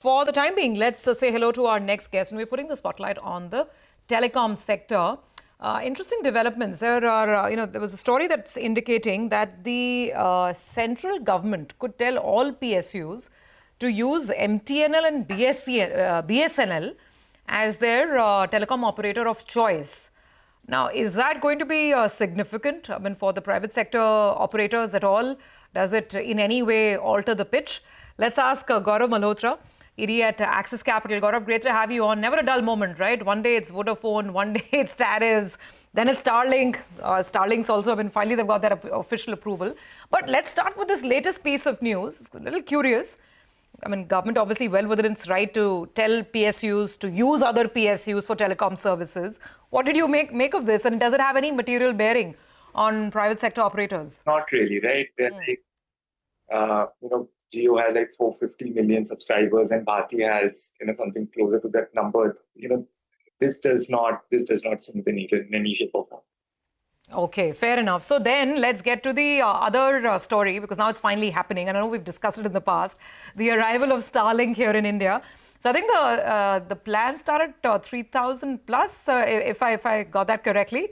For the time being, let's say hello to our next guest, and we're putting the spotlight on the telecom sector. Interesting developments. There was a story that's indicating that the central government could tell all PSUs to use MTNL and BSNL as their telecom operator of choice. Now, is that going to be significant? I mean, for the private sector operators at all? Does it in any way alter the pitch? Let's ask Gaurav Malhotra, ED at Axis Capital. Gaurav, great to have you on. Never a dull moment, right? One day it's Vodafone, one day it's tariffs, then it's Starlink. Starlink's also, finally they've got that official approval. But let's start with this latest piece of news. It's a little curious. Government obviously well within its right to tell PSUs to use other PSUs for telecom services. What did you make of this, and does it have any material bearing on private sector operators? Not really, right? They're Jio has like 450 million subscribers, and Bharti has something closer to that number. This does not seem the needle in any shape or form. Okay, fair enough. So then let's get to the other story, because now it's finally happening. And I know we've discussed it in the past, the arrival of Starlink here in India. So I think the plan started 3,000 plus, if I got that correctly.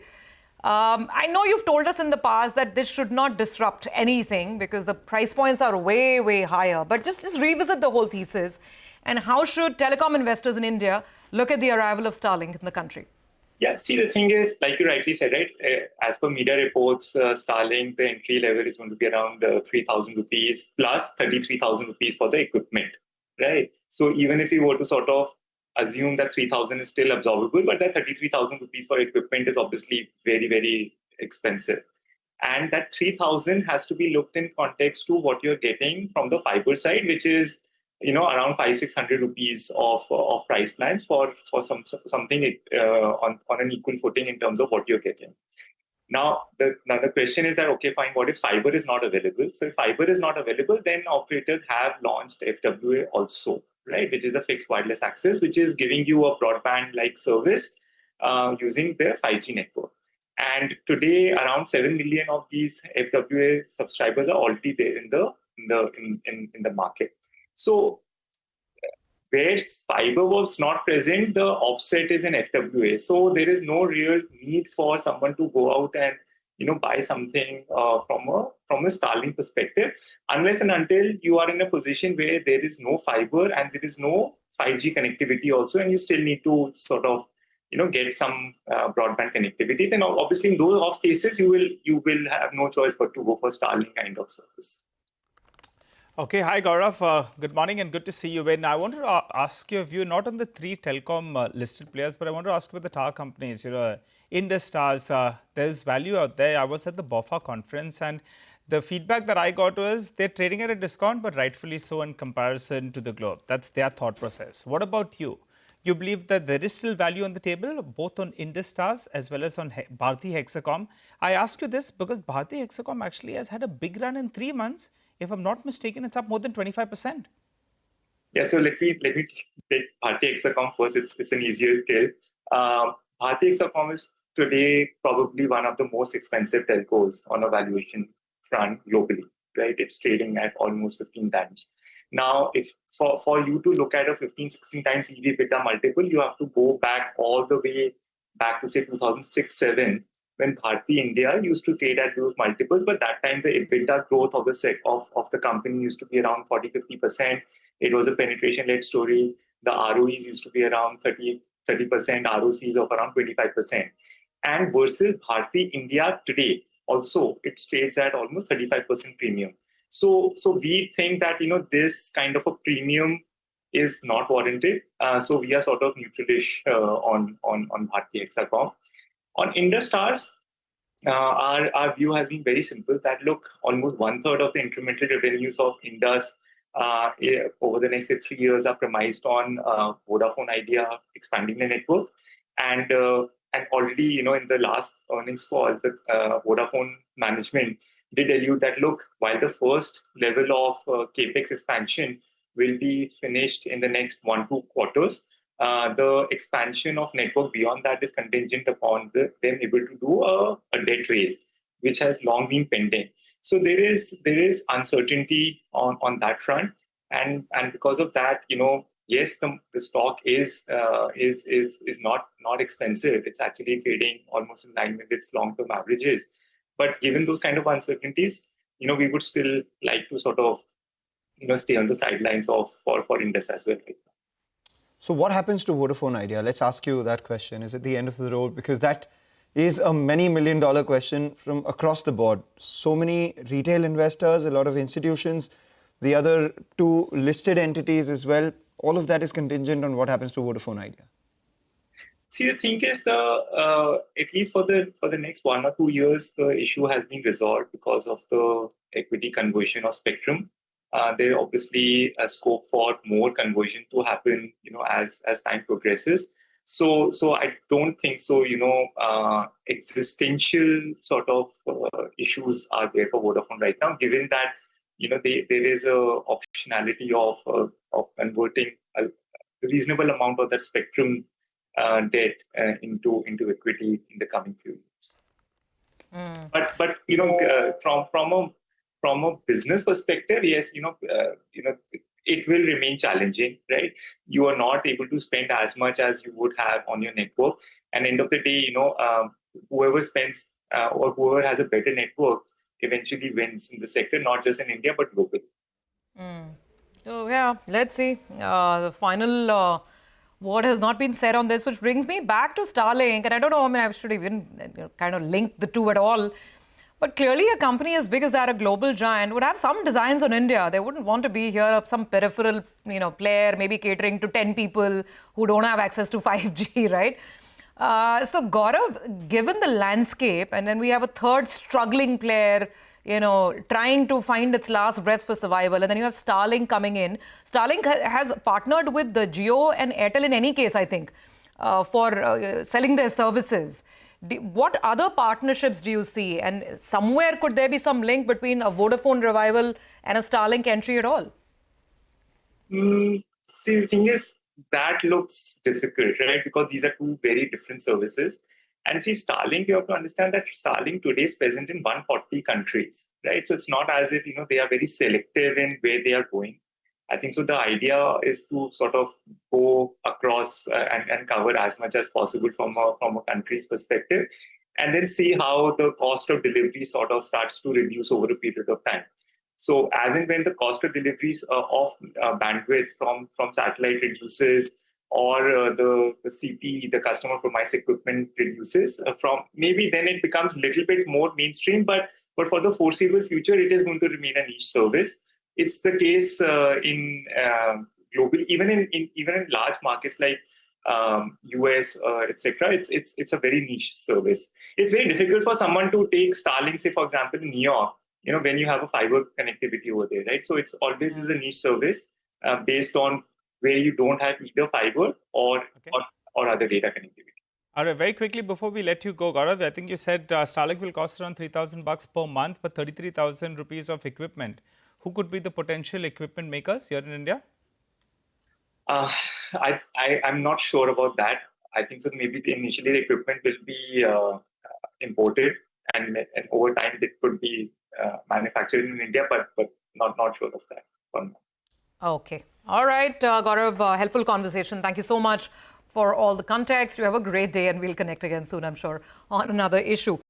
I know you've told us in the past that this should not disrupt anything because the price points are way, way higher. But just revisit the whole thesis. And how should telecom investors in India look at the arrival of Starlink in the country? Yeah, see, the thing is, like you rightly said, right? As per media reports, Starlink, the entry level is going to be around 3,000 rupees plus 33,000 rupees for the equipment, right? So even if you were to sort of assume that 3,000 is still absorbable, but that 33,000 rupees for equipment is obviously very, very expensive. And that 3,000 has to be looked in context to what you're getting from the fibre side, which is around 500-600 rupees of price plans for something on an equal footing in terms of what you're getting. Now the question is that, okay, fine, what if fiber is not available? So if fiber is not available, then operators have launched FWA also, right? Which is the fixed wireless access, which is giving you a broadband-like service using their 5G network. And today, around 7 million of these FWA subscribers are already there in the market. So where fiber was not present, the offset is in FWA. So there is no real need for someone to go out and buy something from a Starlink perspective, unless and until you are in a position where there is no fiber and there is no 5G connectivity also, and you still need to sort of get some broadband connectivity. Then obviously in those off cases you will have no choice but to go for Starlink kind of service. Okay, hi Gaurav. Good morning and good to see you. I wanted to ask your view not on the three telecom listed players, but I want to ask about the tower companies. Indus Stars, there's value out there. I was at the BOFA conference, and the feedback that I got was they're trading at a discount, but rightfully so in comparison to the globe. That's their thought process. What about you? You believe that there is still value on the table, both on Indus Stars as well as on Bharti Hexacom? I ask you this because Bharti Hexacom actually has had a big run in 3 months. If I'm not mistaken, it's up more than 25%. Yeah, so let me take Bharti Hexacom first. It's an easier kill. Bharti Hexacom is today probably one of the most expensive telcos on a valuation front globally, right? It's trading at almost 15 times. Now, if for you to look at a 15-16 times EV/EBITDA multiple, you have to go back all the way back to say 2006-07. When Bharti India used to trade at those multiples, but that time the EBITDA growth of the company used to be around 40-50%. It was a penetration-led story. The ROEs used to be around 30%, ROCs of around 25%. And versus Bharti India today, also it trades at almost 35% premium. So we think that this kind of a premium is not warranted. So we are sort of neutralish on Bharti Hexacom. On Indus Stars, our view has been very simple that, look, almost 1/3 of the incremental revenues of Indus over the next 3 years are premised on Vodafone Idea expanding the network. And already, in the last earnings call, the Vodafone management did allude that, look, while the first level of capex expansion will be finished in the next 1-2 quarters, the expansion of network beyond that is contingent upon them able to do a debt raise, which has long been pending. So there is uncertainty on that front, and because of that, yes, the stock is not expensive. It's actually trading almost in line with its long-term averages. But given those kind of uncertainties, we would still like to sort of, stay on the sidelines for Indus as well right now. So what happens to Vodafone Idea? Let's ask you that question. Is it the end of the road? Because that is a many million-dollar question from across the board. So many retail investors, a lot of institutions, the other two listed entities as well. All of that is contingent on what happens to Vodafone Idea. See, the thing is, at least for the next 1 or 2 years, the issue has been resolved because of the equity conversion of spectrum. There obviously a scope for more conversion to happen, as time progresses. So I don't think so. Existential sort of issues are there for Vodafone right now, given that there is a optionality of converting a reasonable amount of the spectrum debt into equity in the coming few years. But from a business perspective, yes, it will remain challenging, right? You are not able to spend as much as you would have on your network. And end of the day, whoever spends or whoever has a better network eventually wins in the sector, not just in India, but globally. So, yeah, let's see. The final word has not been said on this, which brings me back to Starlink. And I don't know, I should even kind of link the two at all. But clearly a company as big as that, a global giant, would have some designs on India. They wouldn't want to be here, some peripheral, player, maybe catering to 10 people who don't have access to 5G, right? So Gaurav, given the landscape, and then we have a third struggling player, trying to find its last breath for survival, and then you have Starlink coming in. Starlink has partnered with the Jio and Airtel in any case, I think, for selling their services. What other partnerships do you see? And somewhere could there be some link between a Vodafone revival and a Starlink entry at all? See, the thing is, that looks difficult, right? Because these are two very different services. And see, Starlink, you have to understand that Starlink today is present in 140 countries, right? So it's not as if, they are very selective in where they are going. I think so. The idea is to sort of go across and cover as much as possible from a country's perspective, and then see how the cost of delivery sort of starts to reduce over a period of time. So as and when the cost of deliveries of bandwidth from satellite reduces, or the CP, the customer premise equipment reduces, from maybe then it becomes a little bit more mainstream. But for the foreseeable future, it is going to remain a niche service. It's the case in globally, even in large markets like US, etc. It's a very niche service. It's very difficult for someone to take Starlink, say for example in New York, when you have a fiber connectivity over there, right? So it's always is a niche service based on where you don't have either fiber or other data connectivity. All right, very quickly before we let you go, Gaurav, I think you said Starlink will cost around $3,000 per month, but 33,000 rupees of equipment. Who could be the potential equipment makers here in India? I'm not sure about that. I think so. Maybe initially the equipment will be imported, and over time it could be manufactured in India, but not sure of that for now. Okay. All right, Gaurav, helpful conversation. Thank you so much for all the context. You have a great day, and we'll connect again soon, I'm sure, on another issue.